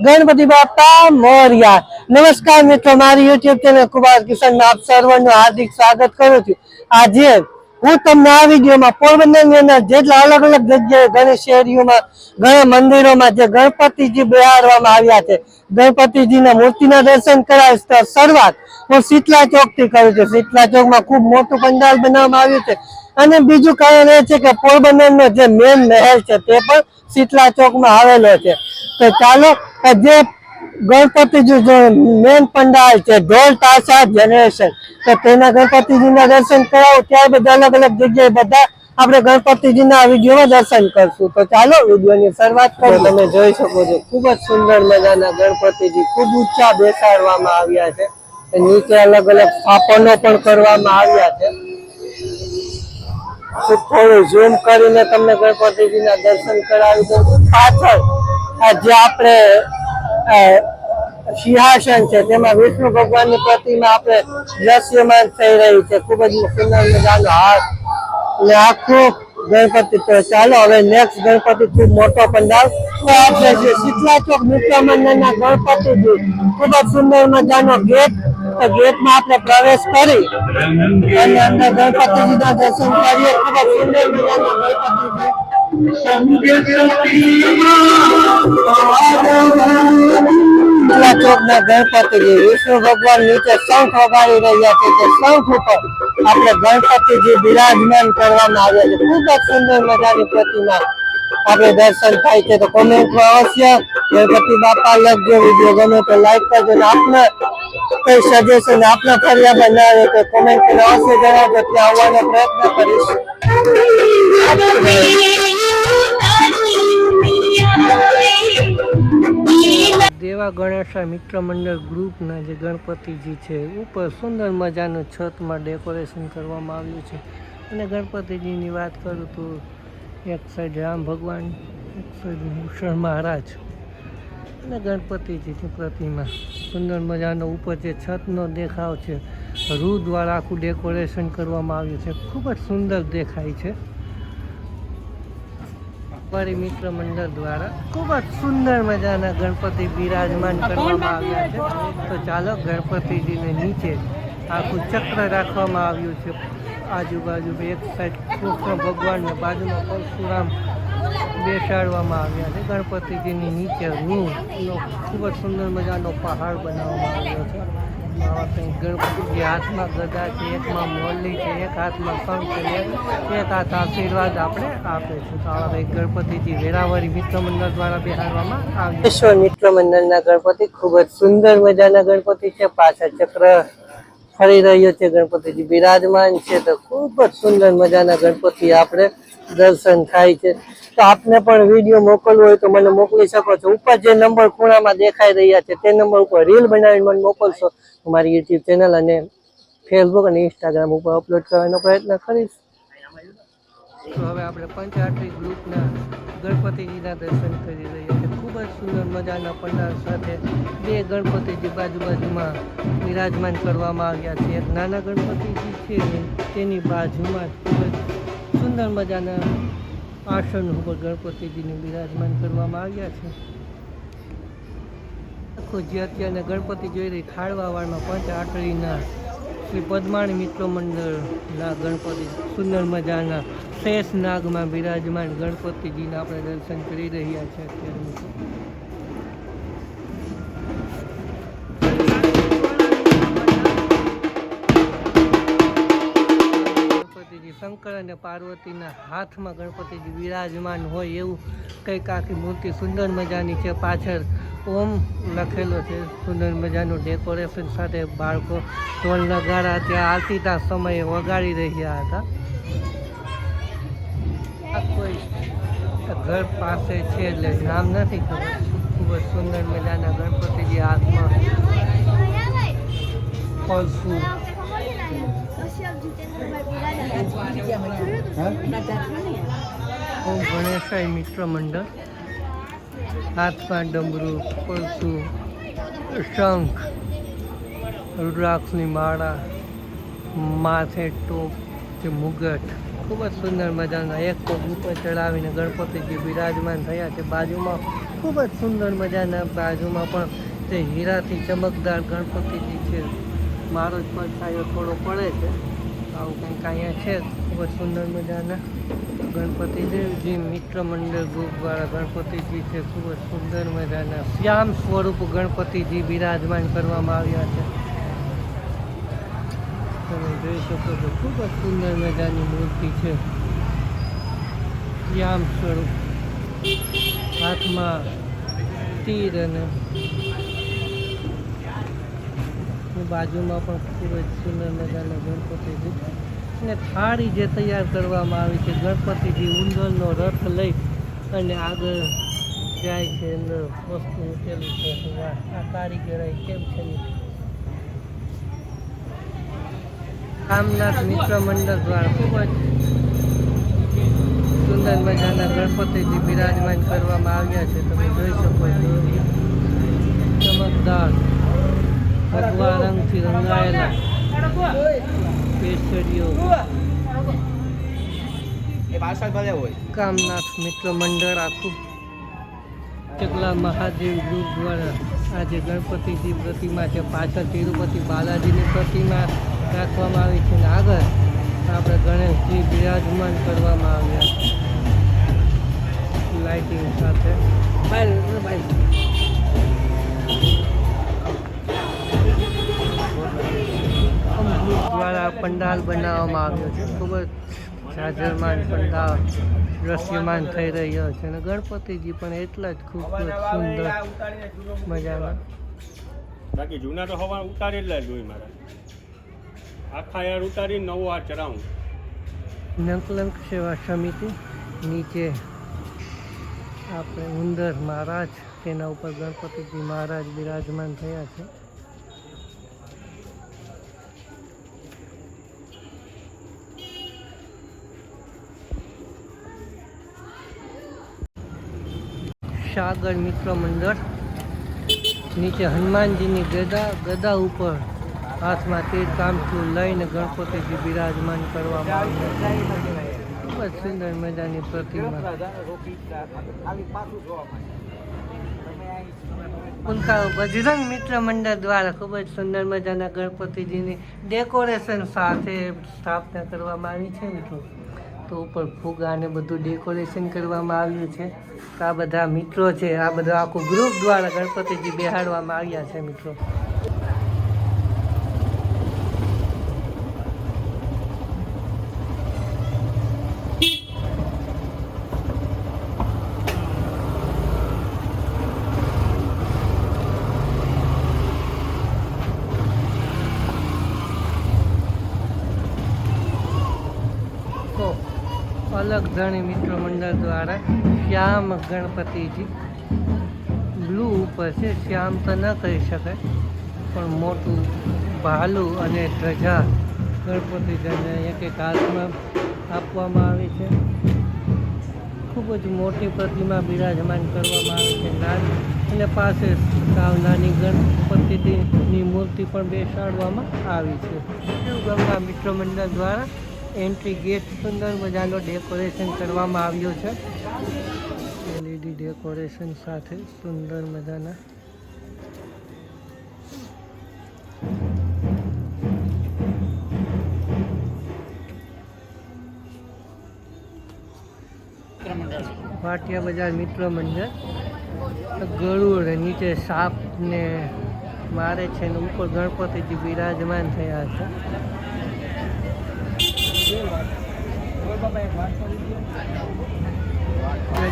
ગણપતિ બાપા મોરયા। નમસ્કાર મિત્રો, મારી યુટ્યુબ ચેનલ કુમાર કિશન આપ સર્વનું હાર્દિક સ્વાગત કરું છું। આજે હું તમને આ વિડીયોમાં પોરબંદરની અંદર જેટલા અલગ અલગ જગ્યાએ ઘણી શેરીઓમાં ઘણા મંદિરોમાં જે ગણપતિજી બિહારવામાં આવ્યા છે, ગણપતિજીના મૂર્તિના દર્શન કરાવીશ। તો શરૂઆત હું શીતલા ચોક થી કરું છું। શીતલા ચોકમાં ખૂબ મોટું પંડાલ બનાવવામાં આવ્યું છે અને બીજું કારણ એ છે કે પોરબંદરનો જે મેન મહેલ છે તે પણ શીતલા ચોકમાં આવેલો છે। તો ચાલો જે ગણપતિજી મેન પંડાલ છે ઢોલ તાશા જનરેશન, તો તેના ગણપતિજીના દર્શન કરાવો। ત્યારબાદ અલગ અલગ જગ્યાએ બધા આપણે ગણપતિજીના વિડીયોમાં દર્શન કરશું। તો ચાલો વિડીયોની શરૂઆત કરો। તમે જોઈ શકો છો ખૂબ જ સુંદર મજાના ગણપતિજી ખૂબ ઊંચા બેસાડવામાં આવ્યા છે। નીચે અલગ અલગ સ્થાપનો પણ કરવામાં આવ્યા છે। થોડું ઝૂમ કરીને તમને ગણપતિજીના દર્શન કરાવી દઉં। પાછળ જે આપણે સિંહાસન છે તેમાં વિષ્ણુ ભગવાનની પ્રતિમા આપણે દ્રશ્યમાન થઈ રહી છે। ખૂબ જ સુંદર મજાનો હાથ અને આખું ગણપતિ। તો ચાલો હવે નેક્સ્ટ ગણપતિ ખૂબ મોટો પંડાલ તો આપણે જે શીતલા ચોક મિત્ર મંડળના ગણપતિજી ખૂબ જ સુંદર મજાનો ગેટ, તો ગેટમાં આપણે પ્રવેશ કરી અને અંદર ગણપતિજીના દર્શન કરીએ। ખૂબ જ સુંદર મજાના ગણપતિજી ચોકના ગણપતિજી વિષ્ણુ ભગવાન નીચે શંખ વગાડી રહ્યા છે। તે શંખ ઉપર આપણે ગણપતિજી બિરાજમાન કરવામાં આવ્યા છે। ખૂબ જ સુંદર મજાની પ્રતિમા આપણે દર્શન થાય છે। તો કોમેન્ટમાં અવશ્ય ગણપતિ બાપા લખજો। વિડીયો ગમે તો લાઈક કરજો અને આપના કઈ સજેશન આપના ફરિયા બનાવે તો કોમેન્ટ કરીને અવશ્ય જણાવજો, ત્યાં આવવાનો પ્રયત્ન કરીશ। દેવા ગણેશા મિત્ર મંડળ ગ્રુપના જે ગણપતિજી છે ઉપર સુંદર મજાનું છતમાં ડેકોરેશન કરવામાં આવ્યું છે। અને ગણપતિજીની વાત કરું તો એક સાઈડ રામ ભગવાન, એક સાઈડ મૂષણ મહારાજ અને ગણપતિજીની પ્રતિમા સુંદર મજાનો ઉપર જે છતનો દેખાવ છે રૂ દ્વારા આખું ડેકોરેશન કરવામાં આવ્યું છે। ખૂબ જ સુંદર દેખાય છે। અમારી મિત્ર મંડળ દ્વારા ખૂબ જ સુંદર મજાના ગણપતિ બિરાજમાન કરવામાં આવ્યા છે। તો ચાલો ગણપતિજીને નીચે આખું ચક્ર રાખવામાં આવ્યું છે। આજુબાજુ એક સાઈડ કૃષ્ણ ભગવાન ને બાજુમાં પરશુરામ બેસાડવામાં આવ્યા છે। ગણપતિજીની નીચે રૂનો ખૂબ જ સુંદર મજાનો પહાડ બનાવવામાં આવ્યો છે। આવા કંઈક ગણપતિજી હાથમાં ગદા છે, એકમાં મોરલી છે, એક હાથમાં શંખ છે, એક હાથ આશીર્વાદ આપણે આપે છે। તો આવા કંઈક ગણપતિજી વેરાવળી મિત્ર મંડળ દ્વારા બેહાડવામાં આવ્યા। વિશ્વ મિત્ર મંડળના ગણપતિ ખૂબ જ સુંદર મજાના ગણપતિ છે। પાછળ ચક્ર ફરી રહ્યો છે, ગણપતિજી બિરાજમાન છે। તો ખૂબ જ સુંદર મજાના ગણપતિ આપણે દર્શન થાય છે। તો આપને પણ વિડીયો મોકલવો હોય તો મને મોકલી શકો છો। ઉપર જે નંબર ખૂણામાં દેખાઈ રહ્યા છે તે નંબર ઉપર રીલ બનાવીને મને મોકલશો, મારી યુટ્યુબ ચેનલ અને ફેસબુક અને ઇન્સ્ટાગ્રામ ઉપર અપલોડ કરવાનો પ્રયત્ન કરીશ। તો હવે આપણે પંચાયતી ગ્રુપના ગણપતિજીના દર્શન કરી રહ્યા છીએ। ખૂબ જ સુંદર મજાના પંડાલ સાથે બે ગણપતિજી બાજુમાં બિરાજમાન કરવામાં આવ્યા છે। એક નાના ગણપતિજી છે તેની બાજુમાં ખૂબ જ સુંદર મજાના આસન ઉપર ગણપતિજીને બિરાજમાન કરવામાં આવ્યા છે। જે અત્યારે ગણપતિ જોઈ રહી ખાડવાવાળમાં પંચઆટડીના શ્રી પદ્માણી મિત્ર મંડળના ગણપતિ સુંદર મજાના શેષ નાગમાં બિરાજમાન ગણપતિજીના આપણે દર્શન કરી રહ્યા છીએ। ગણપતિજી શંકર અને પાર્વતીના હાથમાં ગણપતિજી બિરાજમાન હોય એવું કંઈક આખી મૂર્તિ સુંદર મજાની છે। પાછળ ઓમ લખેલો છે, સુંદર મજાનું ડેકોરેશન સાથે બાળકો ઢોલ નગારા ત્યાં આરતીના સમયે વગાડી રહ્યા હતા। આ કોઈ ઘર પાસે છે એટલે નામ નથી ખબર। ખૂબ જ સુંદર મજાના ગણપતિજી હાથમાં કળશું ઓમ ગણેશાય મિત્ર મંડળ હાથમાં ડમરું, કળશું, શંખ, રુદ્રાક્ષની માળા, માથે ટોપ કે મુગટ ખૂબ જ સુંદર મજાના એક પગ ઉપર ચડાવીને ગણપતિજી બિરાજમાન થયા છે। બાજુમાં ખૂબ જ સુંદર મજાના. બાજુમાં પણ તે હીરાથી ચમકદાર ગણપતિજી છે. મારો જ પડછાયો થોડો પડે છે. આવું કંઈક અહીંયા છે. ખૂબ જ સુંદર મજાના ગણપતિજી મિત્ર મંડળ ગ્રુપવાળા ગણપતિજી છે. ખૂબ જ સુંદર મજાના શ્યામ સ્વરૂપ ગણપતિજી બિરાજમાન કરવામાં આવ્યા છે. તમે જોઈ શકો છો ખૂબ જ સુંદર મજાની મૂર્તિ છે. શ્યામ સ્વરૂપ, હાથમાં તીર અને બાજુમાં પણ ખૂબ જ સુંદર મજાના ગણપતિજી અને થાળી જે તૈયાર કરવામાં આવી છે. ગણપતિજી ઉંદરનો રથ લઈ અને આગળ જાય છે. અંદર વસ્તુ મૂકેલું છે. આ કારીગરાઈ કેમ છે? કામનાથ મિત્ર મંડળ દ્વારા ખૂબ જ સુંદર મજાના ગણપતિજી બિરાજમાન કરવામાં આવ્યા છે. તમે જોઈ શકો છો ચમકદાર ભગવા રંગથી રંગાયેલા કેસરીઓ. કામનાથ મિત્ર મંડળ આખું ચકલા મહાદેવ ગ્રુપ દ્વારા આજે ગણપતિજી પ્રતિમા છે. પાછળ તિરુપતિ બાલાજીની પ્રતિમા રાખવામાં આવી છે અને આગળ આપણે ગણેશજી બિરાજમાન કરવામાં આવ્યા લાઇટિંગ સાથે. દ્વારા પંડાલ બનાવવામાં આવ્યો છે. ખૂબ જ જાજરમાન પંડાલ દ્રશ્યમાન થઈ રહ્યો છે અને ગણપતિજી પણ એટલા જ ખૂબ સુંદર મજાના. બાકી જૂના તો હવા ઉતારેલા જ હોય મારા. આખા યાર ઉતારી નવો આ ચડાવું. નકલંક સેવા સમિતિ નીચે આપણે ઉંદર મહારાજ, તેના ઉપર ગણપતિજી મહારાજ બિરાજમાન થયા છે. સાગર મિત્ર મંડળ નીચે હનુમાનજીની ગદા ઉપર હાથમાં તીર કામચું લઈને ગણપતિજી બિરાજમાન કરવામાં આવ્યા. ખૂબ જ સુંદર મજાની પ્રતિમા. બજરંગ મિત્ર મંડળ દ્વારા ખૂબ જ સુંદર મજાના ગણપતિજીની ડેકોરેશન સાથે સ્થાપના કરવામાં આવી છે મિત્રો. તો ઉપર ફુગા અને બધું ડેકોરેશન કરવામાં આવ્યું છે. તો આ બધા મિત્રો છે, આ બધા આખું ગ્રુપ દ્વારા ગણપતિજી બેહાડવામાં આવ્યા છે મિત્રો. અલગ ધણી મિત્ર મંડળ દ્વારા શ્યામ ગણપતિજી બ્લુ ઉપર છે. શ્યામ તો ન કહી શકાય પણ મોટું ભાલું અને ધજા ગણપતિજીને એક એક હાથમાં આપવામાં આવી છે. ખૂબ જ મોટી પ્રતિમા બિરાજમાન કરવામાં આવી છે. નાની અને પાસે સાવ નાની ગણપતિની મૂર્તિ પણ બેસાડવામાં આવી છે. ગંગા મિત્ર મંડળ દ્વારા એન્ટ્રી ગેટ સુંદર મજાનો ડેકોરેશન કરવામાં આવ્યો છે. LED ડેકોરેશન સાથે સુંદર મજાના. ભાટિયા બજાર મિત્ર મંડળ ગરુડ નીચે સાપને મારે છે ને ઉપર ગણપતિજી બિરાજમાન થયા છે.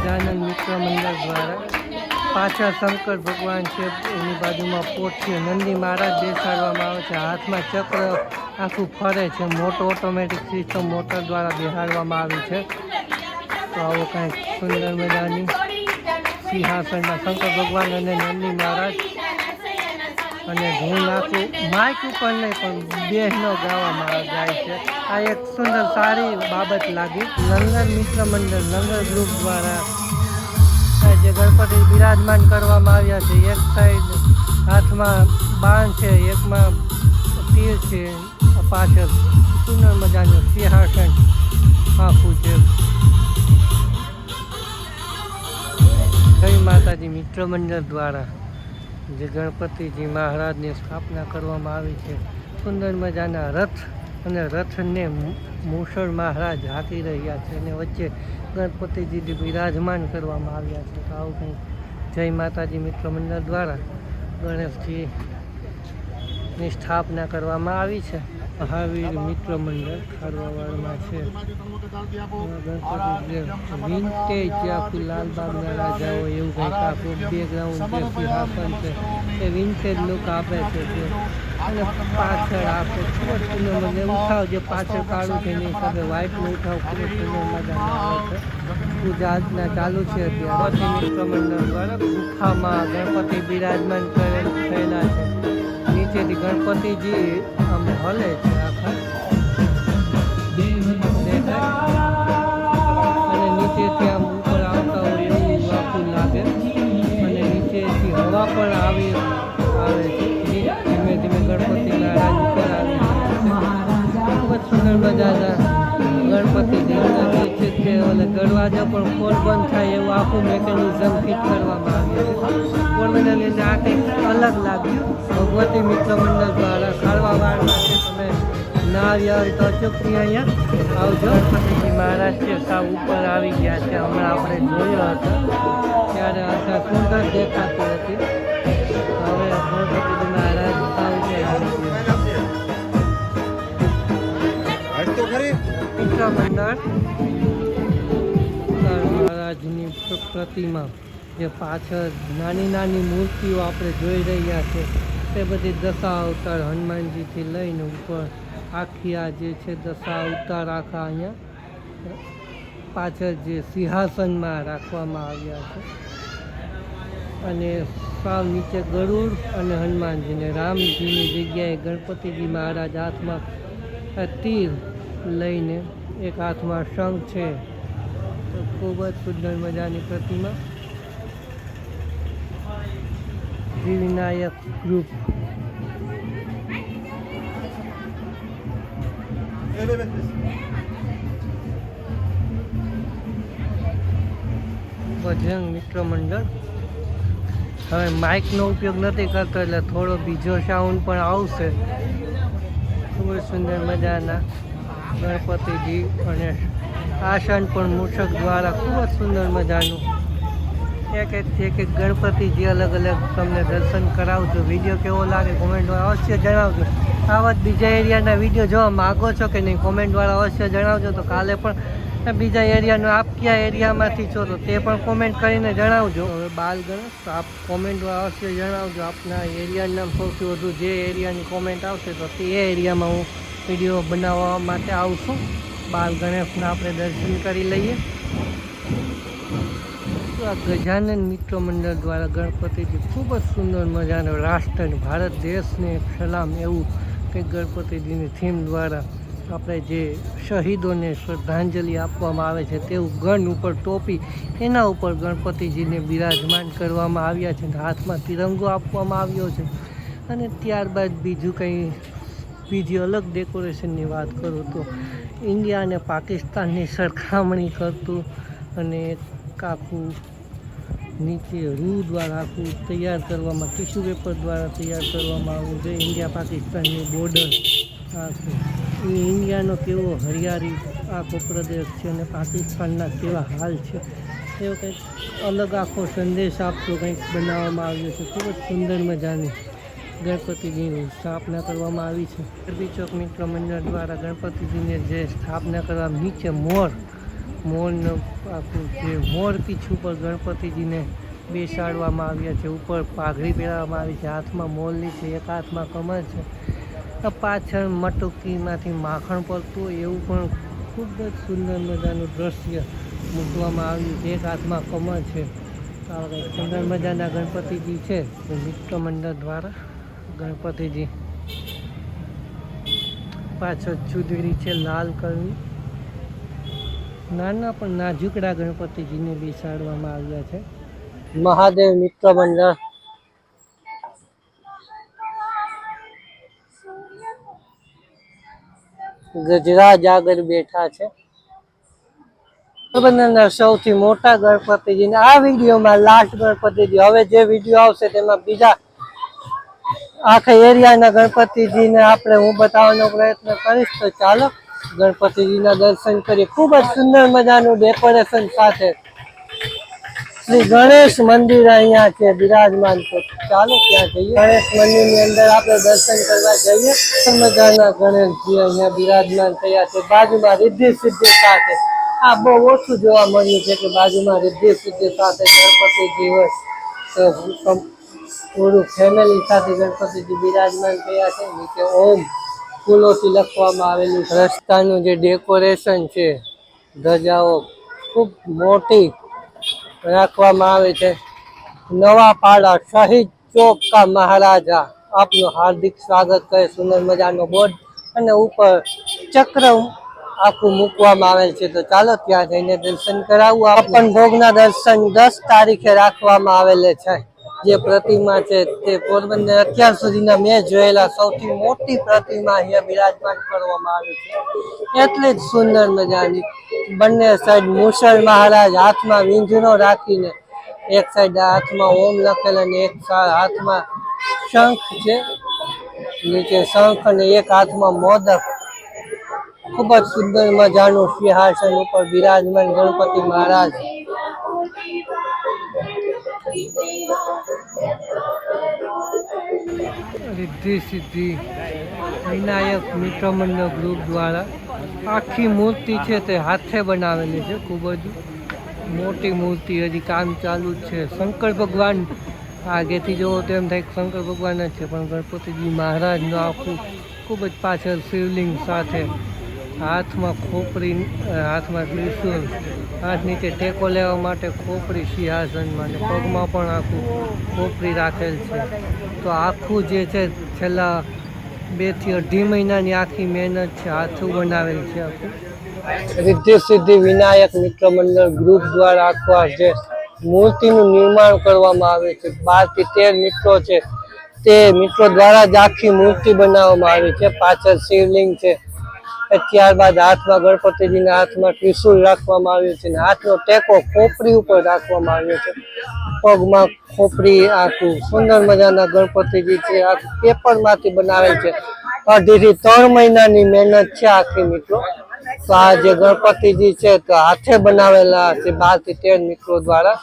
ગજાનંદ મિત્ર મંડળ દ્વારા પાછળ શંકર ભગવાન છે, એની બાજુમાં પોઠીઓ નંદી મહારાજ બેસાડવામાં આવે છે. હાથમાં ચક્ર આખું ફરે છે. મોટો ઓટોમેટિક સિસ્ટમ મોટર દ્વારા બેસાડવામાં આવી છે. તો આવો કાંઈક સુંદર મજાની સિંહાસનમાં શંકર ભગવાન અને નંદી મહારાજ અને ધૂન આખું માઇક ઉપર નહીં પણ બેહનો ગાવામાં જાય છે. આ એક સુંદર સારી બાબત લાગી. લંગર મિત્ર મંડળ લંગર ગ્રુપ દ્વારા જે ગણપતિ બિરાજમાન કરવામાં આવ્યા છે. એક સાઈડ હાથમાં બાણ છે, એકમાં તીર છે. પાછળ સુંદર મજાનું સિંહાસન આખું છે. જય માતાજી મિત્ર મંડળ દ્વારા જે ગણપતિજી મહારાજની સ્થાપના કરવામાં આવી છે. સુંદર મજાના રથ અને રથને મૂષળ મહારાજ હાંકી રહ્યા છે અને વચ્ચે ગણપતિજી બિરાજમાન કરવામાં આવ્યા છે. તો આવું કંઈક જય માતાજી મિત્ર મંડળ દ્વારા ગણેશજીની સ્થાપના કરવામાં આવી છે. મહાવીર મિત્ર મંડળ ખારવાવાડમાં છે. ગણપતિ વિન્ટેજ આખું લાલબાગના રાજા હોય એવું કંઈક આખું બેકગ્રાઉન્ડ જે સિંહાસન છે એ વિન્ટેજ લુક આપે છે તે. અને પાછળ આપે ખૂબ જ સુંદર મને ઉઠાવ જે પાછળ કાળું છે એની સાથે વ્હાઇટનો ઉઠાવ ખૂબ જ સુંદર મજાનો આવે છે. પૂજા અર્ચના ચાલુ છે અત્યારે. મિત્ર મંડળ દ્વારા ગુફામાં ગણપતિ બિરાજમાન થયેલા છે. નીચેથી ગણપતિજી આમ હલે છે આખા અને નીચેથી આમ ઉપર આવતા હોય એવું આખું લાગે અને નીચેથી હવા પણ આવે છે. ધીમે ધીમે ગણપતિ મહારાજ ઉપર આવે ખૂબ જ સુંદર મજાના ગણપતિજી છે કે ઓલે દરવાજો પણ ખોલ બંધ થાય એવું આખું મેકેનિઝમ ફિટ કરવામાં આવ્યું છે. ફોરવીલર લઈને આ કંઈક અલગ લાગ્યું. ભગવતી મિત્ર મંડળ દ્વારા ખારવાવાડમાં છે. તમે ના આવ્યા હોય તો અચૂકથી અહીંયા આવજો. ગણપતિજી મહારાજ છે સાવ ઉપર આવી ગયા છે. હમણાં આપણે જોયો હતો ત્યારે આખા સુંદર દેખાતી હતી. હવે ગણપતિજી મહારાજ સાવ છે મિત્ર મંડળ મહારાજની પ્રતિમા જે પાછળ નાની નાની મૂર્તિઓ આપણે જોઈ રહ્યા છે તે બધી દશા અવતાર હનુમાનજીથી લઈને ઉપર આખી આ જે છે દશા અવતાર આખા અહીંયા પાછળ જે સિંહાસનમાં રાખવામાં આવ્યા છે. અને સાવ નીચે ગરુડ અને હનુમાનજીને રામજીની જગ્યાએ ગણપતિજી મહારાજ હાથમાં તીર લઈને એક હાથમાં શંખ છે. તો ખૂબ જ સુંદર મજાની પ્રતિમા. વિનાયક ગ્રુપ બજરંગ મિત્ર મંડળ હવે માઇકનો ઉપયોગ નથી કરતો એટલે થોડો બીજો સાઉન્ડ પણ આવશે. ખૂબ જ સુંદર મજાના ગણપતિજી અને આસન પણ મૂષક દ્વારા ખૂબ જ સુંદર મજાનું એક ગણપતિજી અલગ અલગ તમને દર્શન કરાવજો. વિડીયો કેવો લાગે કોમેન્ટમાં અવશ્ય જણાવજો. આવા જ બીજા એરિયાના વિડીયો જોવા માગો છો કે નહીં કોમેન્ટવાળા અવશ્ય જણાવજો. તો કાલે પણ બીજા એરિયાનો આપ કયા એરિયામાંથી છો તો તે પણ કોમેન્ટ કરીને જણાવજો. હવે બાલ ગણેશ તો આપ કોમેન્ટમાં અવશ્ય જણાવજો. આપના એરિયાનું નામ સૌથી વધુ જે એરિયાની કોમેન્ટ આવશે તો તે એરિયામાં હું વિડીયો બનાવવા માટે આવશું. બાલ ગણેશના આપણે દર્શન કરી લઈએ. આ ગજાનન મિત્ર મંડળ દ્વારા ગણપતિજી ખૂબ જ સુંદર મજાનો રાષ્ટ્ર ભારત દેશને એક સલામ એવું કંઈક ગણપતિજીની થીમ દ્વારા આપણે જે શહીદોને શ્રદ્ધાંજલિ આપવામાં આવે છે તેવું ગન ઉપર ટોપી એના ઉપર ગણપતિજીને બિરાજમાન કરવામાં આવ્યા છે. હાથમાં તિરંગો આપવામાં આવ્યો છે. અને ત્યારબાદ બીજું કંઈ બીજી અલગ ડેકોરેશનની વાત કરું તો ઇન્ડિયા અને પાકિસ્તાનની સરખામણી કરતું અને આખું નીચે રૂ દ્વારા આખું તૈયાર કરવામાં ટીશ્યુ પેપર દ્વારા તૈયાર કરવામાં આવ્યું છે. ઇન્ડિયા પાકિસ્તાનની બોર્ડર આખું ઇન્ડિયાનો કેવો હરિયાળી આખો પ્રદેશ છે અને પાકિસ્તાનના કેવા હાલ છે એવો કંઈક અલગ આખો સંદેશ આપતો કંઈક બનાવવામાં આવ્યો છે. ખૂબ જ સુંદર મજાની ગણપતિજીની સ્થાપના કરવામાં આવી છે. ગરબી ચોક મિત્ર મંડળ દ્વારા ગણપતિજીને જે સ્થાપના કરવા નીચે મોરનું આખું જે મોર પીછ ઉપર ગણપતિજીને બેસાડવામાં આવ્યા છે. ઉપર પાઘડી પહેરવામાં આવી છે. હાથમાં મોરલી છે. એક હાથમાં કમર છે. પાછળ મટકીમાંથી માખણ પડતું હોય એવું પણ ખૂબ જ સુંદર મજાનું દ્રશ્ય મૂકવામાં આવ્યું છે. એક હાથમાં કમર છે. સુંદર મજાના ગણપતિજી છે મિત્ર મંડળ દ્વારા ગણપતિજી પાછળ ચૂંદડી છે લાલ કલરની. નાના પણ નાજુકડા ગણપતિજીને બેસાડવામાં આવ્યા છે. મહાદેવ મિત્ર મંડળ ગજરાજ આગળ બેઠા છે. પોરબંદરના સૌથી મોટા ગણપતિજીને આ વિડીયોમાં લાસ્ટ ગણપતિજી, હવે જે વિડીયો આવશે તેમાં બીજા આખા એરિયાના ગણપતિજીને હું બતાવવાનો પ્રયત્ન કરીશ. તો ચાલો ગણપતિજીના દર્શન કરીએ. ખૂબ જ સુંદર મજાનું ડેકોરેશન સાથે શ્રી ગણેશ મંદિર અહીંયા છે બિરાજમાન. તો ચાલો ત્યાં જઈએ. ગણેશ મંદિરની અંદર આપણે દર્શન કરવા જઈએ. મજાના ગણેશજી અહીંયા બિરાજમાન થયા છે. બાજુમાં રિદ્ધિ સિદ્ધિ સાથે આ બહુ ઓછું જોવા મળ્યું છે કે બાજુમાં રિદ્ધિ સિદ્ધિ સાથે ગણપતિજી હોય. તો પૂરું ફેમિલી સાથે ગણપતિજી બિરાજમાન થયા છે. નીચે ઓમ ફૂલોથી લખવામાં આવેલું. રસ્તાનું જે ડેકોરેશન છે, ધજાઓ ખૂબ મોટી રાખવામાં આવે છે. નવા પાડા શહીદ ચોક કા મહારાજા આપનું હાર્દિક સ્વાગત કરે. સુંદર મજાનો બોર્ડ અને ઉપર ચક્ર આખું મૂકવામાં આવેલ છે. તો ચાલો ત્યાં જઈને દર્શન કરાવું. આપણ ભોગના દર્શન 10 તારીખે રાખવામાં આવેલે છે. જે પ્રતિમા છે તે પોરબંદર અત્યાર સુધીના મેં જોયેલા સૌથી મોટી પ્રતિમા અહીંયા બિરાજમાન કરવામાં આવી છે. એટલે જ સુંદર મજાની બંને સાઈડ મુસળ મહારાજ હાથમાં વીંઝણો રાખીને, એક સાઈડ હાથમાં ઓમ લખેલ અને એક હાથમાં શંખ છે, નીચે શંખ અને એક હાથમાં મોદક. ખૂબ જ સુંદર મજાનું સિંહાસન ઉપર બિરાજમાન ગણપતિ મહારાજ. રિદ્ધિ સિદ્ધિ વિનાયક મિત્ર મંડળ ગ્રુપ દ્વારા આખી મૂર્તિ છે તે હાથે બનાવેલી છે. ખૂબ જ મોટી મૂર્તિ, હજી કામ ચાલુ જ છે. શંકર ભગવાન આગેથી જોવો તો એમ થાય શંકર ભગવાન જ છે, પણ ગણપતિજી મહારાજનું આખું ખૂબ જ પાછળ શિવલિંગ સાથે હાથમાં ખોપરી, હાથમાં ત્રિશુલ, હાથ નીચે ટેકો લેવા માટે ખોપરી સિંહાસનમાં, અને પગમાં પણ આખું ખોપરી રાખેલ છે. તો આખું જે છે છેલ્લા 2 થી 2.5 મહિનાની આખી મહેનત છે, હાથું બનાવેલ છે આખું. રિદ્ધિ સિદ્ધિ વિનાયક મિત્ર મંડળ ગ્રુપ દ્વારા આખું જે મૂર્તિનું નિર્માણ કરવામાં આવે છે. 12 થી 13 મિત્રો છે, તે મિત્રો દ્વારા જ આખી મૂર્તિ બનાવવામાં આવી છે. પાછળ શિવલિંગ છે, ત્યારબાદ હાથમાં ગણપતિજીના હાથમાં ત્રિશુલ રાખવામાં આવ્યું છે, હાથનો ટેકો ખોપરી ઉપર રાખવામાં આવ્યો છે, પગમાં ખોપરી. આખું સુંદર મજાના ગણપતિજી છે, આ પેપરમાંથી બનાવેલ છે. 2.5 થી 3 મહિનાની મહેનત છે આખી મિત્રો. તો આ જે ગણપતિજી છે તો હાથે બનાવેલા છે 12 થી 13 મિત્રો દ્વારા.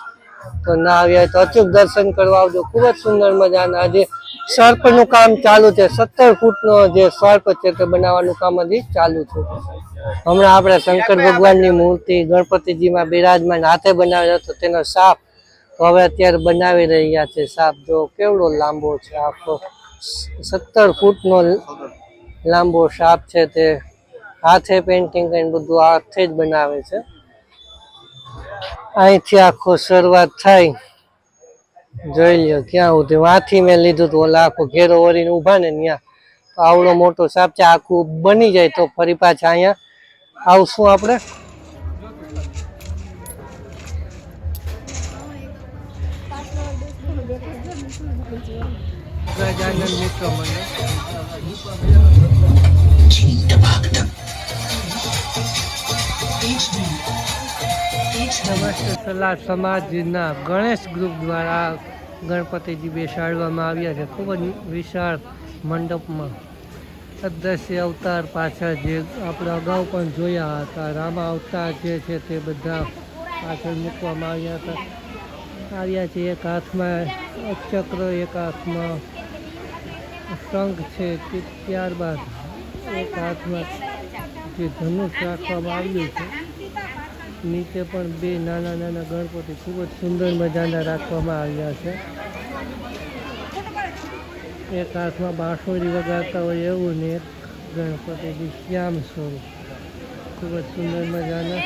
તો ના આવ્યા તો અચૂક દર્શન કરવા આવજો. ખૂબ જ સુંદર મજાના જે સર્પનું કામ ચાલુ છે, 17 ફૂટનો જે સર્પ છે તે બનાવવાનું કામ હજી ચાલુ છે. હમણાં આપણે શંકર ભગવાનની મૂર્તિ ગણપતિજીમાં બિરાજમાન હાથે બનાવેલો હતો, તેનો સાપ તો હવે અત્યારે બનાવી રહ્યા છે. સાપ જો કેવડો લાંબો છે, આખો 17 ફૂટનો લાંબો સાપ છે, તે હાથે પેન્ટિંગ કરીને બધું હાથે જ બનાવે છે. અહીંથી આખો શરૂઆત થાય, જોઈ લ્યો ક્યાં સુધી. વાંથી મેં લીધું હતું, ઓલા આખો ઘેરો વળીને ઊભા ને ત્યાં. તો આવડો મોટો સાપ છે, આખું બની જાય તો ફરી પાછા અહીંયા આવશું આપણે. ગજાનંદ મિત્ર મંડળ નમસ્તે સલાહ સમાજના ગણેશ ગ્રુપ દ્વારા ગણપતિજી બેસાડવામાં આવ્યા છે. ખૂબ જ વિશાળ મંડપમાં અદ્રશ્ય અવતાર પાછળ જે આપણે અગાઉ પણ જોયા હતા, રામા અવતાર જે છે તે બધા પાછળ મૂકવામાં આવ્યા છે. એક હાથમાં ચક્ર, એક હાથમાં શંખ છે, ત્યારબાદ એક હાથમાં જે ધનુષ રાખવામાં આવ્યું છે. નીચે પણ 2 નાના નાના ગણપતિ ખૂબ જ સુંદર મજાના રાખવામાં આવ્યા છે. એક હાથમાં બાંસુરી વગાડતા હોય એવું ને એક ગણપતિજી શ્યામ સ્વરૂપ ખૂબ જ સુંદર મજાના.